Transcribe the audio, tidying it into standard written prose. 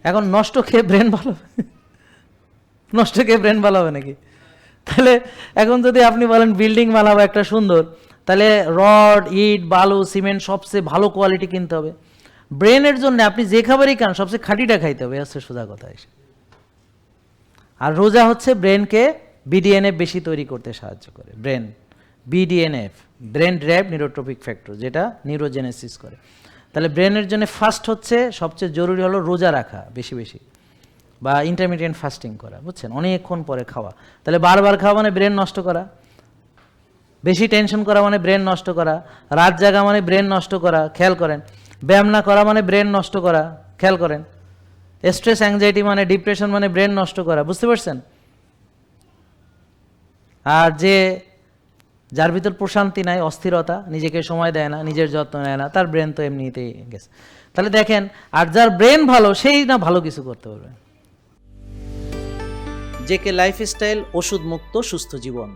এখন নষ্ট খেয়ে ব্রেন ভালো হবে? নষ্ট খেয়ে ব্রেন ভালো হবে নাকি? তাহলে এখন যদি আপনি বলেন বিল্ডিং বানাবো একটা সুন্দর, তাহলে রড, ইট, বালু, সিমেন্ট সবচেয়ে ভালো কোয়ালিটি কিনতে হবে। ব্রেনের জন্য আপনি যে খাবারই খান সবচেয়ে খাঁটিটা খাইতে হবে, হচ্ছে সোজা কথা এসে। আর রোজা হচ্ছে ব্রেনকে বিডিএনএফ বেশি তৈরি করতে সাহায্য করে। Brain BDNF, brain ড্রাইভড neurotrophic factor, যেটা নিউরোজেনেসিস করে। তাহলে ব্রেনের জন্য ফার্স্ট হচ্ছে সবচেয়ে জরুরি হলো রোজা রাখা বেশি বেশি, বা ইন্টারমিডিয়েন্ট ফাস্টিং করা, বুঝছেন, অনেকক্ষণ পরে খাওয়া। তাহলে বারবার খাওয়া মানে ব্রেন নষ্ট করা, বেশি টেনশন করা মানে ব্রেন নষ্ট করা, রাত জাগা মানে ব্রেন নষ্ট করা, খেয়াল করেন। ব্যায়াম না করা মানে ব্রেন নষ্ট করা, খেয়াল করেন। স্ট্রেস অ্যাংজাইটি মানে, ডিপ্রেশন মানে ব্রেন নষ্ট করা, বুঝতে পারছেন? আর যার ভিতর প্রশান্তি নাই, অস্থিরতা, নিজেকে সময় দেয় না, নিজের যত্ন নেয় না, তার ব্রেন তো এমনিতেই গেছে। তাহলে দেখেন, আর যার ব্রেন ভালো সেই না ভালো কিছু করতে পারবে। জেকে লাইফস্টাইল, ওষুধ মুক্ত সুস্থ জীবন।